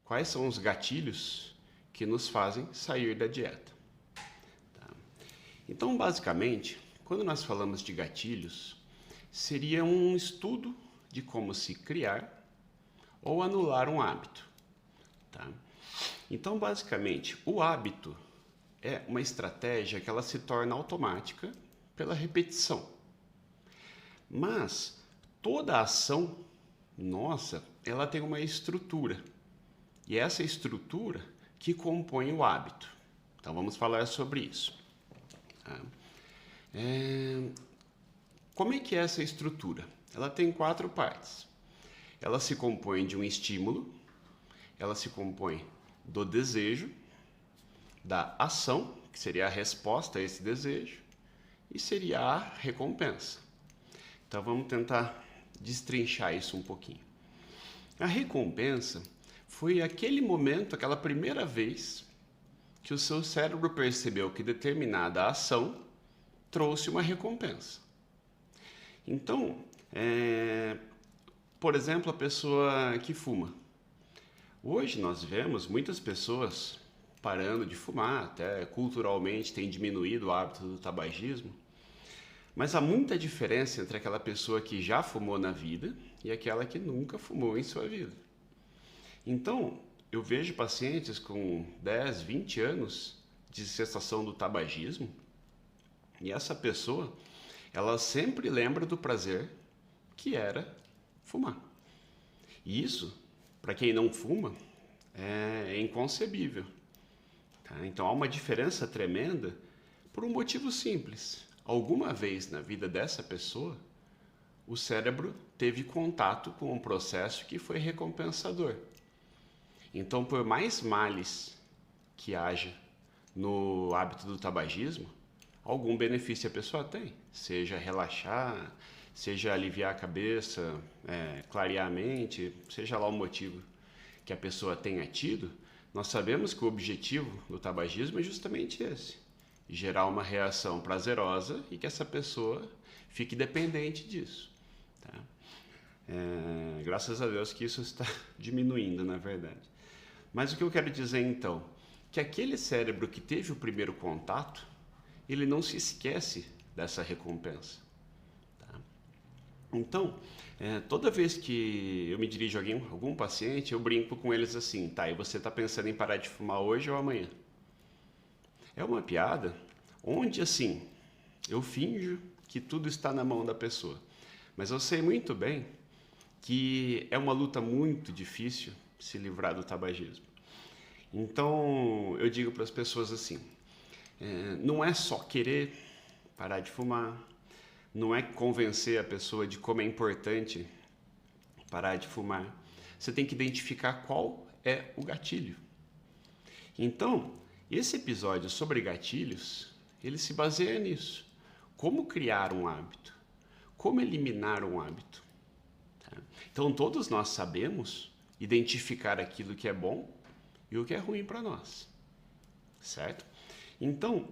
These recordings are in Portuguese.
quais são os gatilhos que nos fazem sair da dieta. Tá? Então, basicamente, quando nós falamos de gatilhos, seria um estudo de como se criar ou anular um hábito. Tá? Então, basicamente, o hábito é uma estratégia que ela se torna automática pela repetição. Mas toda ação nossa, ela tem uma estrutura. E é essa estrutura que compõe o hábito. Então vamos falar sobre isso. Tá? Como é que é essa estrutura? Ela tem 4 partes. Ela se compõe de um estímulo, ela se compõe do desejo, da ação, que seria a resposta a esse desejo, e seria a recompensa. Então vamos tentar destrinchar isso um pouquinho. A recompensa foi aquele momento, aquela primeira vez que o seu cérebro percebeu que determinada ação trouxe uma recompensa. Então, por exemplo, a pessoa que fuma. Hoje nós vemos muitas pessoas parando de fumar, até culturalmente tem diminuído o hábito do tabagismo, mas há muita diferença entre aquela pessoa que já fumou na vida e aquela que nunca fumou em sua vida. Então, eu vejo pacientes com 10, 20 anos de cessação do tabagismo e essa pessoa, ela sempre lembra do prazer que era fumar. E isso, para quem não fuma, é inconcebível. Tá? Então, há uma diferença tremenda por um motivo simples. Alguma vez na vida dessa pessoa, o cérebro teve contato com um processo que foi recompensador. Então, por mais males que haja no hábito do tabagismo, algum benefício a pessoa tem. Seja relaxar, seja aliviar a cabeça, clarear a mente, seja lá o motivo que a pessoa tenha tido, nós sabemos que o objetivo do tabagismo é justamente esse. Gerar uma reação prazerosa e que essa pessoa fique dependente disso. Tá? Graças a Deus que isso está diminuindo, na verdade. Mas o que eu quero dizer então? Que aquele cérebro que teve o primeiro contato, ele não se esquece dessa recompensa. Tá? Então, toda vez que eu me dirijo a algum paciente, eu brinco com eles assim, tá, e você está pensando em parar de fumar hoje ou amanhã? É uma piada onde, assim, eu finjo que tudo está na mão da pessoa. Mas eu sei muito bem que é uma luta muito difícil se livrar do tabagismo. Então, eu digo para as pessoas assim, não é só querer parar de fumar, não é convencer a pessoa de como é importante parar de fumar. Você tem que identificar qual é o gatilho. Então, esse episódio sobre gatilhos, ele se baseia nisso. Como criar um hábito? Como eliminar um hábito? Tá? Então, todos nós sabemos identificar aquilo que é bom e o que é ruim para nós. Certo? Então,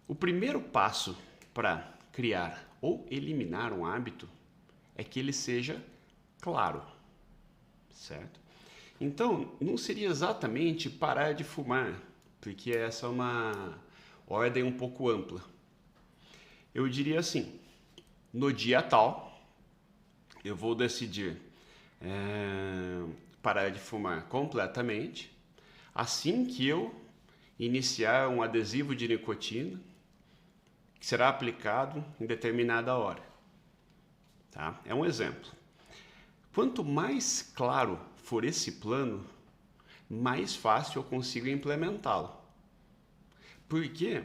o primeiro passo para criar ou eliminar um hábito é que ele seja claro. Certo? Então, não seria exatamente parar de fumar, porque essa é uma ordem um pouco ampla. Eu diria assim, no dia tal, eu vou decidir parar de fumar completamente, assim que eu iniciar um adesivo de nicotina, que será aplicado em determinada hora. Tá? É um exemplo. Quanto mais claro for esse plano, mais fácil eu consigo implementá-lo. Porque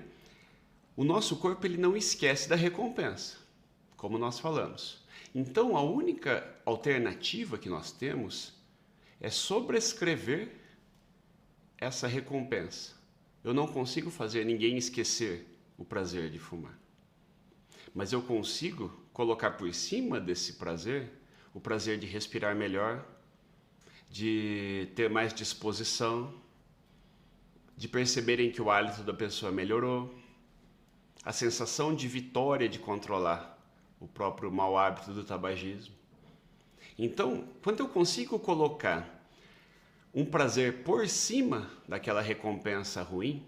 o nosso corpo ele não esquece da recompensa, como nós falamos. Então, a única alternativa que nós temos é sobrescrever essa recompensa. Eu não consigo fazer ninguém esquecer o prazer de fumar. Mas eu consigo colocar por cima desse prazer o prazer de respirar melhor, de ter mais disposição, de perceberem que o hálito da pessoa melhorou, a sensação de vitória de controlar o próprio mau hábito do tabagismo. Então, quando eu consigo colocar um prazer por cima daquela recompensa ruim,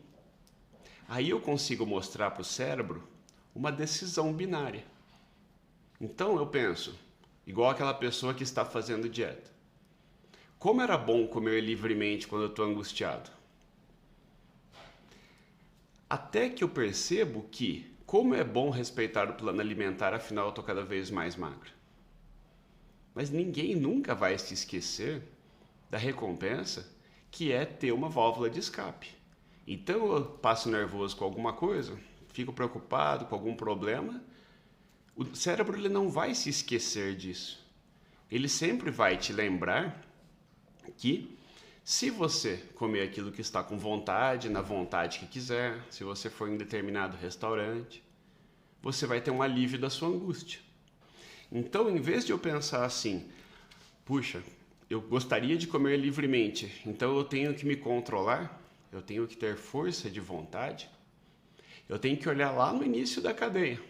aí eu consigo mostrar para o cérebro uma decisão binária. Então eu penso, igual aquela pessoa que está fazendo dieta. Como era bom comer livremente quando eu estou angustiado? Até que eu percebo que, como é bom respeitar o plano alimentar, afinal eu estou cada vez mais magro. Mas ninguém nunca vai se esquecer da recompensa que é ter uma válvula de escape. Então eu passo nervoso com alguma coisa, fico preocupado com algum problema, o cérebro ele não vai se esquecer disso. Ele sempre vai te lembrar que se você comer aquilo que está com vontade, na vontade que quiser, se você for em determinado restaurante, você vai ter um alívio da sua angústia. Então, em vez de eu pensar assim, puxa, eu gostaria de comer livremente, então eu tenho que me controlar, eu tenho que ter força de vontade, eu tenho que olhar lá no início da cadeia,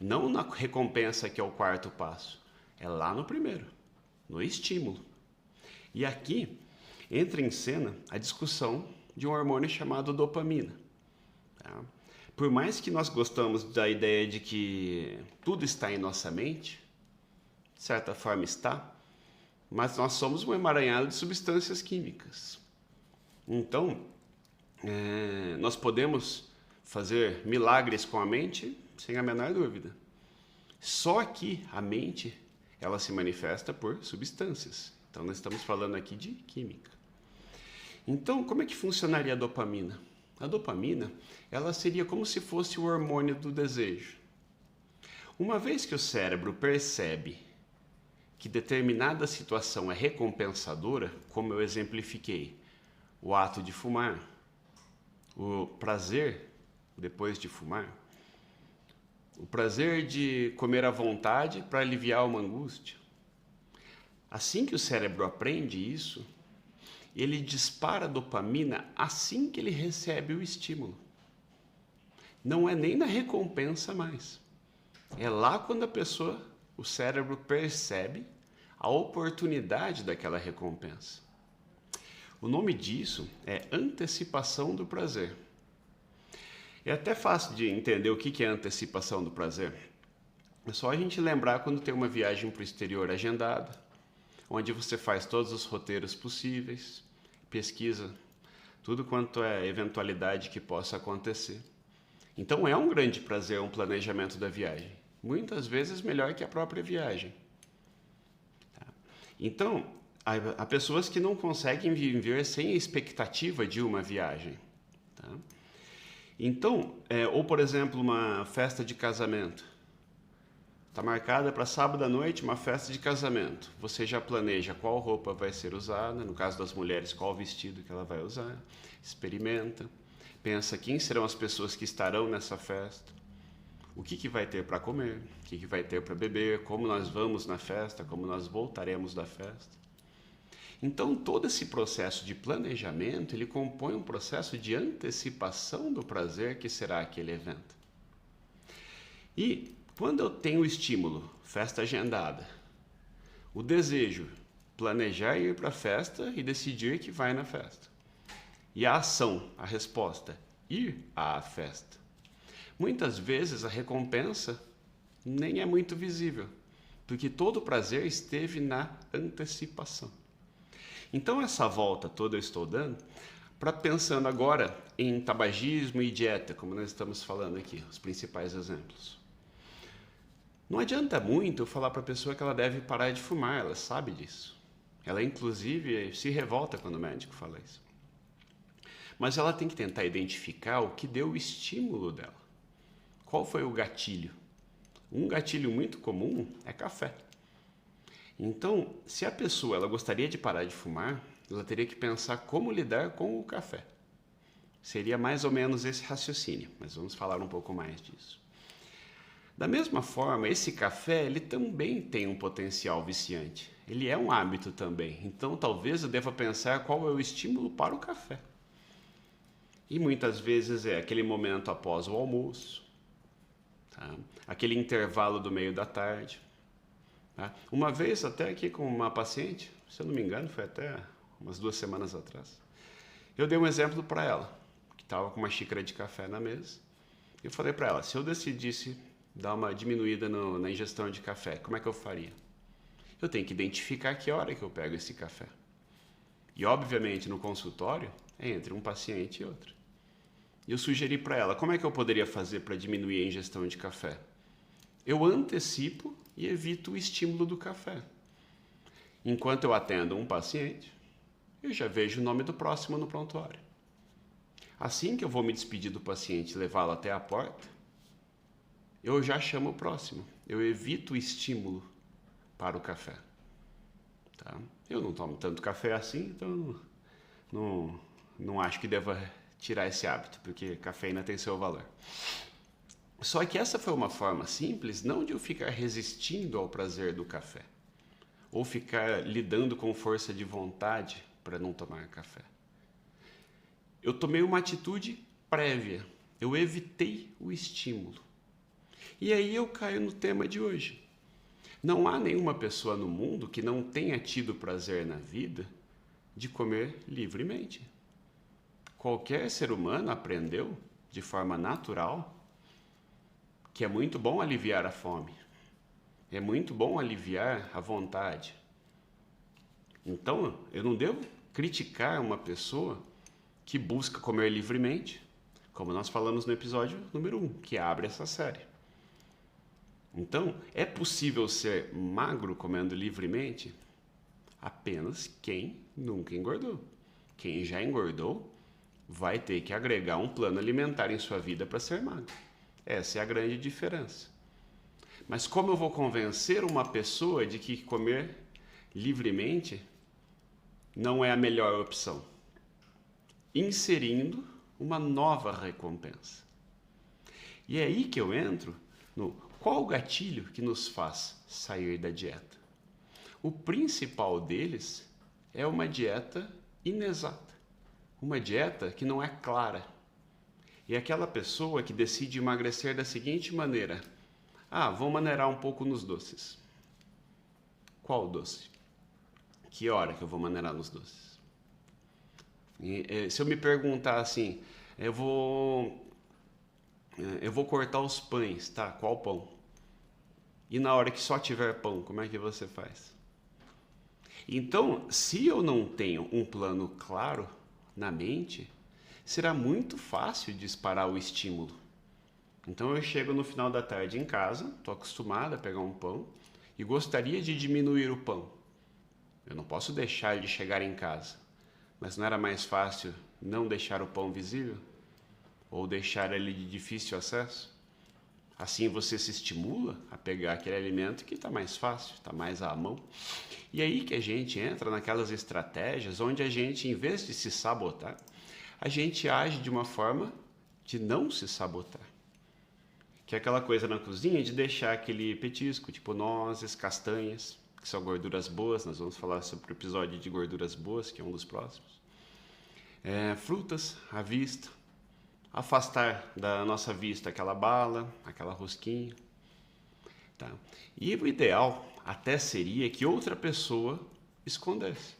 não na recompensa que é o quarto passo, é lá no primeiro, no estímulo. E aqui entra em cena a discussão de um hormônio chamado dopamina. Tá? Por mais que nós gostamos da ideia de que tudo está em nossa mente, de certa forma está, mas nós somos um emaranhado de substâncias químicas. Então, nós podemos fazer milagres com a mente sem a menor dúvida. Só que a mente, ela se manifesta por substâncias. Então, nós estamos falando aqui de química. Então, como é que funcionaria a dopamina? A dopamina, ela seria como se fosse o hormônio do desejo. Uma vez que o cérebro percebe que determinada situação é recompensadora, como eu exemplifiquei, o ato de fumar, o prazer depois de fumar, o prazer de comer à vontade para aliviar uma angústia. Assim que o cérebro aprende isso, ele dispara a dopamina assim que ele recebe o estímulo. Não é nem na recompensa mais. É lá quando a pessoa, o cérebro percebe a oportunidade daquela recompensa. O nome disso é antecipação do prazer. É até fácil de entender o que é antecipação do prazer. É só a gente lembrar quando tem uma viagem para o exterior agendada, onde você faz todos os roteiros possíveis, pesquisa tudo quanto é eventualidade que possa acontecer. Então é um grande prazer um planejamento da viagem, muitas vezes melhor que a própria viagem. Tá? Então, há pessoas que não conseguem viver sem a expectativa de uma viagem. Tá? Então, ou por exemplo, uma festa de casamento. Está marcada para sábado à noite uma festa de casamento. Você já planeja qual roupa vai ser usada, no caso das mulheres, qual vestido que ela vai usar. Experimenta. Pensa quem serão as pessoas que estarão nessa festa. O que vai ter para comer, o que vai ter para beber, como nós vamos na festa, como nós voltaremos da festa. Então, todo esse processo de planejamento, ele compõe um processo de antecipação do prazer que será aquele evento. E quando eu tenho o estímulo, festa agendada, o desejo, planejar ir para a festa e decidir que vai na festa. E a ação, a resposta, ir à festa. Muitas vezes a recompensa nem é muito visível, porque todo o prazer esteve na antecipação. Então essa volta toda eu estou dando para pensando agora em tabagismo e dieta, como nós estamos falando aqui, os principais exemplos. Não adianta muito eu falar para a pessoa que ela deve parar de fumar, ela sabe disso. Ela, inclusive, se revolta quando o médico fala isso. Mas ela tem que tentar identificar o que deu o estímulo dela. Qual foi o gatilho? Um gatilho muito comum é café. Então, se a pessoa ela gostaria de parar de fumar, ela teria que pensar como lidar com o café. Seria mais ou menos esse raciocínio, mas vamos falar um pouco mais disso. Da mesma forma, esse café ele também tem um potencial viciante. Ele é um hábito também. Então, talvez eu deva pensar qual é o estímulo para o café. E muitas vezes é aquele momento após o almoço, tá? Aquele intervalo do meio da tarde. Tá? Uma vez até aqui com uma paciente, se eu não me engano, foi até umas 2 semanas atrás. Eu dei um exemplo para ela, que estava com uma xícara de café na mesa. Eu falei para ela, se eu decidisse dar uma diminuída na ingestão de café, como é que eu faria? Eu tenho que identificar que hora que eu pego esse café. E, obviamente, no consultório, é entre um paciente e outro. E eu sugeri para ela, como é que eu poderia fazer para diminuir a ingestão de café? Eu antecipo e evito o estímulo do café. Enquanto eu atendo um paciente, eu já vejo o nome do próximo no prontuário. Assim que eu vou me despedir do paciente e levá-lo até a porta, eu já chamo o próximo. Eu evito o estímulo para o café. Tá? Eu não tomo tanto café assim, então não acho que deva tirar esse hábito, porque cafeína tem seu valor. Só que essa foi uma forma simples, não de eu ficar resistindo ao prazer do café, ou ficar lidando com força de vontade para não tomar café. Eu tomei uma atitude prévia, eu evitei o estímulo. E aí eu caio no tema de hoje. Não há nenhuma pessoa no mundo que não tenha tido prazer na vida de comer livremente. Qualquer ser humano aprendeu, de forma natural, que é muito bom aliviar a fome. É muito bom aliviar a vontade. Então, eu não devo criticar uma pessoa que busca comer livremente, como nós falamos no episódio número 1, que abre essa série. Então, é possível ser magro comendo livremente? Apenas quem nunca engordou. Quem já engordou vai ter que agregar um plano alimentar em sua vida para ser magro. Essa é a grande diferença. Mas como eu vou convencer uma pessoa de que comer livremente não é a melhor opção? Inserindo uma nova recompensa. E é aí que eu entro no qual o gatilho que nos faz sair da dieta. O principal deles é uma dieta inexata, uma dieta que não é clara. E aquela pessoa que decide emagrecer da seguinte maneira: vou maneirar um pouco nos doces. Qual doce? Que hora que eu vou maneirar nos doces? Se eu me perguntar assim, eu vou cortar os pães, tá? Qual pão? E na hora que só tiver pão, como é que você faz? Então, se eu não tenho um plano claro na mente, será muito fácil disparar o estímulo. Então eu chego no final da tarde em casa, estou acostumado a pegar um pão e gostaria de diminuir o pão. Eu não posso deixar ele chegar em casa, mas não era mais fácil não deixar o pão visível? Ou deixar ele de difícil acesso? Assim você se estimula a pegar aquele alimento que está mais fácil, está mais à mão. E aí que a gente entra naquelas estratégias onde a gente, em vez de se sabotar, a gente age de uma forma de não se sabotar. Que é aquela coisa na cozinha de deixar aquele petisco, tipo nozes, castanhas, que são gorduras boas. Nós vamos falar sobre o episódio de gorduras boas, que é um dos próximos. Frutas à vista. Afastar da nossa vista aquela bala, aquela rosquinha. Tá? E o ideal até seria que outra pessoa escondesse.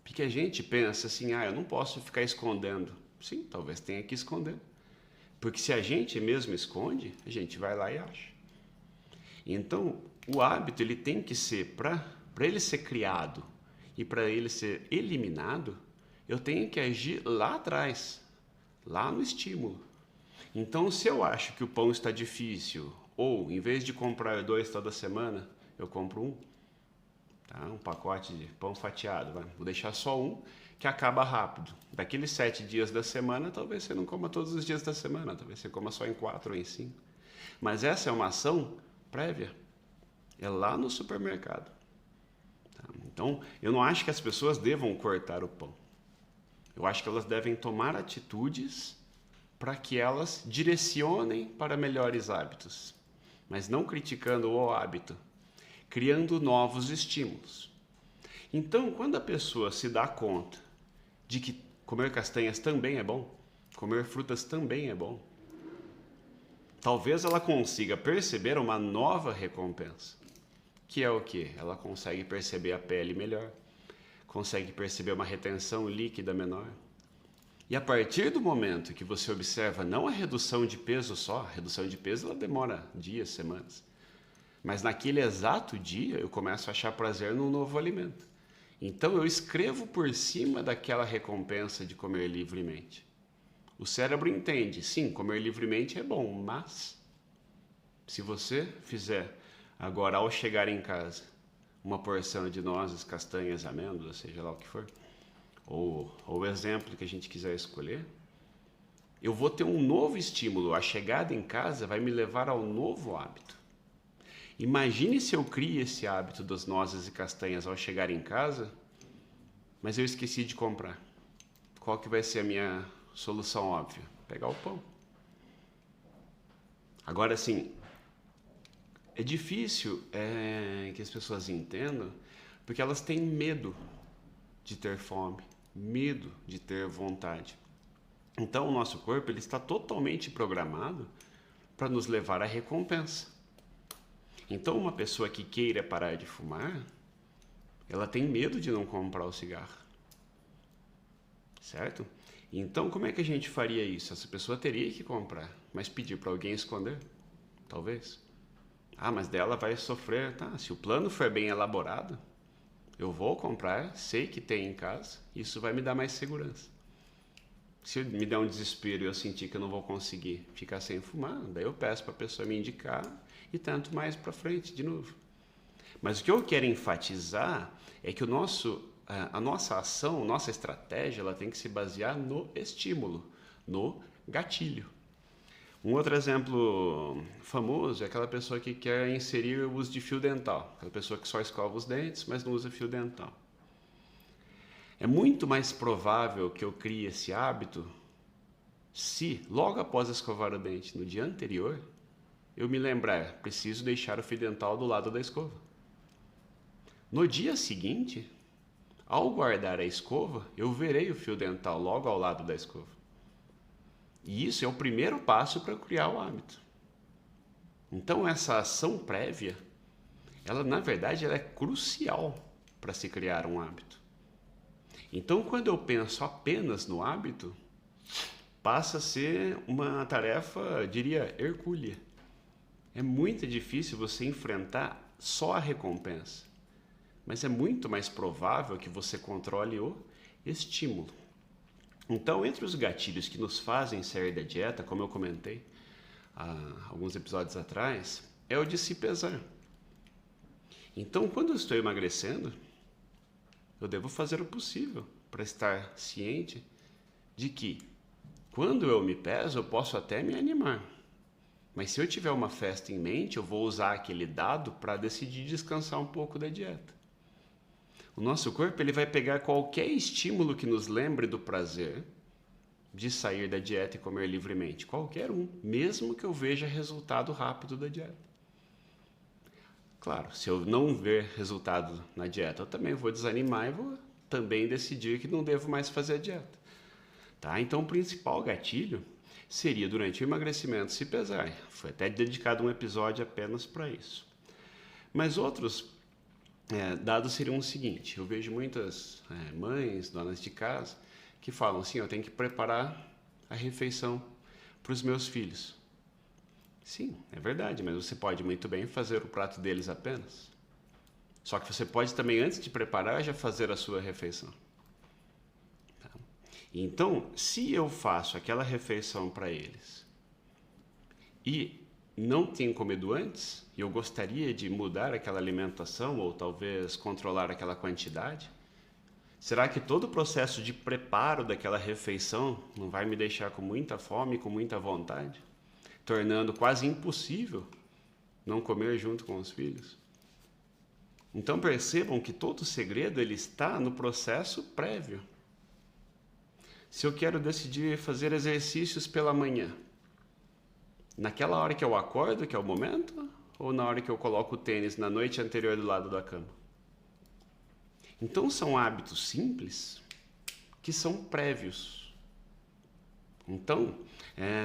Porque a gente pensa assim, eu não posso ficar escondendo. Sim, talvez tenha que esconder. Porque se a gente mesmo esconde, a gente vai lá e acha. Então, o hábito ele tem que ser, para ele ser criado e para ele ser eliminado, eu tenho que agir lá atrás, lá no estímulo. Então, se eu acho que o pão está difícil, ou em vez de comprar 2 toda semana, eu compro 1, tá? Um pacote de pão fatiado, vou deixar só 1, que acaba rápido. Daqueles 7 dias da semana, talvez você não coma todos os dias da semana, talvez você coma só em 4 ou em 5. Mas essa é uma ação prévia, é lá no supermercado. Tá? Então, eu não acho que as pessoas devam cortar o pão. Eu acho que elas devem tomar atitudes para que elas direcionem para melhores hábitos, mas não criticando o hábito, criando novos estímulos. Então, quando a pessoa se dá conta de que comer castanhas também é bom, comer frutas também é bom, talvez ela consiga perceber uma nova recompensa, que é o quê? Ela consegue perceber a pele melhor, consegue perceber uma retenção líquida menor. E a partir do momento que você observa não a redução de peso só, a redução de peso ela demora dias, semanas, mas naquele exato dia eu começo a achar prazer num novo alimento. Então eu escrevo por cima daquela recompensa de comer livremente. O cérebro entende, sim, comer livremente é bom, mas se você fizer agora ao chegar em casa uma porção de nozes, castanhas, amêndoas, seja lá o que for, ou o exemplo que a gente quiser escolher, eu vou ter um novo estímulo. A chegada em casa vai me levar ao novo hábito. Imagine se eu crio esse hábito das nozes e castanhas ao chegar em casa, mas eu esqueci de comprar. Qual que vai ser a minha solução óbvia? Pegar o pão. Agora, assim, é difícil que as pessoas entendam, porque elas têm medo de ter fome, medo de ter vontade. Então, o nosso corpo ele está totalmente programado para nos levar à recompensa. Então, uma pessoa que queira parar de fumar, ela tem medo de não comprar o cigarro. Certo? Então, como é que a gente faria isso? Essa pessoa teria que comprar, mas pedir para alguém esconder? Talvez. Ah, mas dela vai sofrer. Tá, se o plano for bem elaborado, eu vou comprar, sei que tem em casa, isso vai me dar mais segurança. Se me der um desespero e eu sentir que eu não vou conseguir ficar sem fumar, daí eu peço para a pessoa me indicar e tento mais para frente de novo. Mas o que eu quero enfatizar é que a nossa ação, nossa estratégia, ela tem que se basear no estímulo, no gatilho. Um outro exemplo famoso é aquela pessoa que quer inserir o uso de fio dental. Aquela pessoa que só escova os dentes, mas não usa fio dental. É muito mais provável que eu crie esse hábito se, logo após escovar o dente, no dia anterior, eu me lembrar, preciso deixar o fio dental do lado da escova. No dia seguinte, ao guardar a escova, eu verei o fio dental logo ao lado da escova. E isso é o primeiro passo para criar o hábito. Então, essa ação prévia, ela na verdade ela é crucial para se criar um hábito. Então, quando eu penso apenas no hábito, passa a ser uma tarefa, diria, hercúlea. É muito difícil você enfrentar só a recompensa, mas é muito mais provável que você controle o estímulo. Então, entre os gatilhos que nos fazem sair da dieta, como eu comentei há alguns episódios atrás, é o de se pesar. Então, quando eu estou emagrecendo, eu devo fazer o possível para estar ciente de que, quando eu me peso, eu posso até me animar. Mas se eu tiver uma festa em mente, eu vou usar aquele dado para decidir descansar um pouco da dieta. O nosso corpo ele vai pegar qualquer estímulo que nos lembre do prazer de sair da dieta e comer livremente. Qualquer um, mesmo que eu veja resultado rápido da dieta. Claro, se eu não ver resultado na dieta, eu também vou desanimar e vou também decidir que não devo mais fazer a dieta. Tá? Então, o principal gatilho seria durante o emagrecimento se pesar. Foi até dedicado um episódio apenas para isso. Mas outros dados seriam o seguinte: eu vejo muitas mães, donas de casa, que falam assim, eu tenho que preparar a refeição para os meus filhos. Sim, é verdade, mas você pode muito bem fazer o prato deles apenas. Só que você pode também, antes de preparar, já fazer a sua refeição. Tá? Então, se eu faço aquela refeição para eles e não tenho comido antes, e eu gostaria de mudar aquela alimentação ou talvez controlar aquela quantidade, será que todo o processo de preparo daquela refeição não vai me deixar com muita fome, com muita vontade, tornando quase impossível não comer junto com os filhos? Então percebam que todo o segredo ele está no processo prévio. Se eu quero decidir fazer exercícios pela manhã, naquela hora que eu acordo, que é o momento, ou na hora que eu coloco o tênis na noite anterior do lado da cama? Então são hábitos simples que são prévios. Então,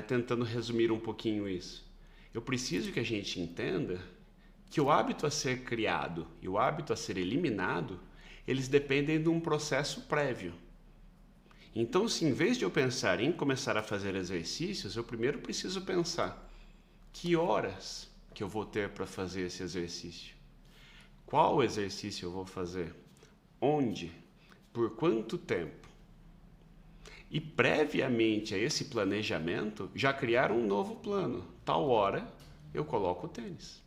tentando resumir um pouquinho isso, eu preciso que a gente entenda que o hábito a ser criado e o hábito a ser eliminado eles dependem de um processo prévio. Então, se em vez de eu pensar em começar a fazer exercícios, eu primeiro preciso pensar que horas que eu vou ter para fazer esse exercício. Qual exercício eu vou fazer? Onde? Por quanto tempo? E previamente a esse planejamento, já criar um novo plano. Tal hora eu coloco o tênis.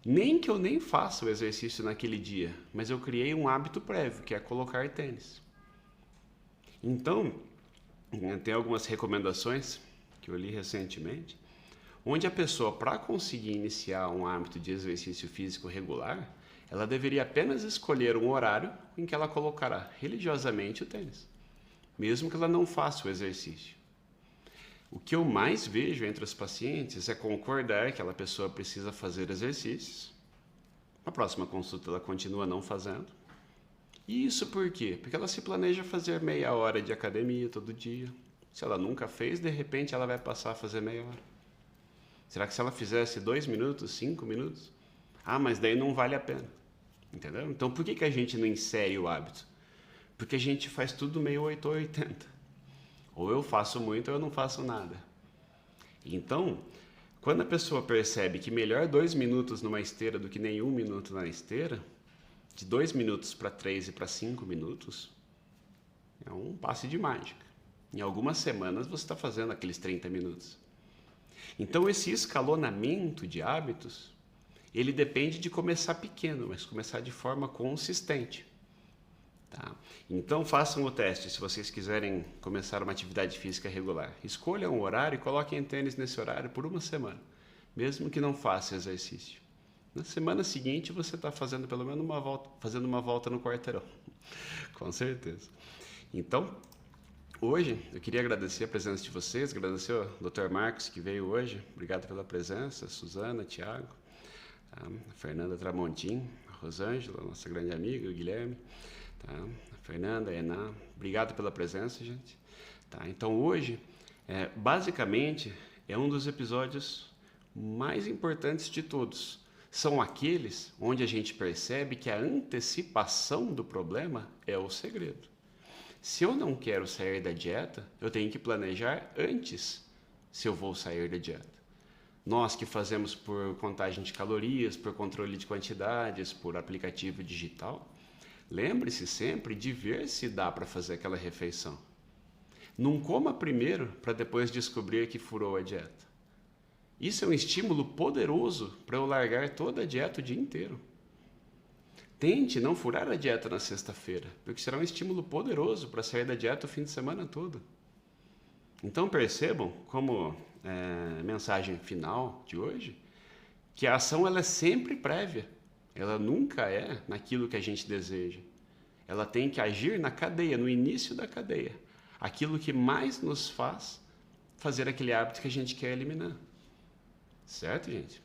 Nem que eu nem faça o exercício naquele dia, mas eu criei um hábito prévio, que é colocar tênis. Então, tem algumas recomendações que eu li recentemente, onde a pessoa, para conseguir iniciar um hábito de exercício físico regular, ela deveria apenas escolher um horário em que ela colocará religiosamente o tênis, mesmo que ela não faça o exercício. O que eu mais vejo entre os pacientes é concordar que aquela pessoa precisa fazer exercícios. Na próxima consulta ela continua não fazendo. E isso por quê? Porque ela se planeja fazer meia hora de academia todo dia. Se ela nunca fez, de repente ela vai passar a fazer meia hora. Será que se ela fizesse 2 minutos, 5 minutos? Ah, mas daí não vale a pena. Entendeu? Então por que a gente não insere o hábito? Porque a gente faz tudo meio 8 ou 80. Ou eu faço muito ou eu não faço nada. Então, quando a pessoa percebe que melhor 2 minutos numa esteira do que nenhum minuto na esteira, de 2 minutos para 3 e para 5 minutos, é um passe de mágica. Em algumas semanas você está fazendo aqueles 30 minutos. Então esse escalonamento de hábitos, ele depende de começar pequeno, mas começar de forma consistente. Tá? Então façam o teste se vocês quiserem começar uma atividade física regular. Escolham um horário e coloquem tênis nesse horário por uma semana, mesmo que não faça exercício. Na semana seguinte você está fazendo pelo menos uma volta no quarteirão, com certeza. Então, hoje eu queria agradecer a presença de vocês, agradecer ao Dr. Marcos que veio hoje, obrigado pela presença, Suzana, Thiago, a Fernanda Tramontim, a Rosângela, nossa grande amiga, o Guilherme, tá? A Fernanda, a Ená, obrigado pela presença, gente. Tá? Então hoje, basicamente, é um dos episódios mais importantes de todos. São aqueles onde a gente percebe que a antecipação do problema é o segredo. Se eu não quero sair da dieta, eu tenho que planejar antes se eu vou sair da dieta. Nós que fazemos por contagem de calorias, por controle de quantidades, por aplicativo digital, lembre-se sempre de ver se dá para fazer aquela refeição. Não coma primeiro para depois descobrir que furou a dieta. Isso é um estímulo poderoso para eu largar toda a dieta o dia inteiro. Tente não furar a dieta na sexta-feira, porque será um estímulo poderoso para sair da dieta o fim de semana todo. Então percebam, como mensagem final de hoje, que a ação ela é sempre prévia. Ela nunca é naquilo que a gente deseja. Ela tem que agir na cadeia, no início da cadeia. Aquilo que mais nos faz fazer aquele hábito que a gente quer eliminar. Certo, gente?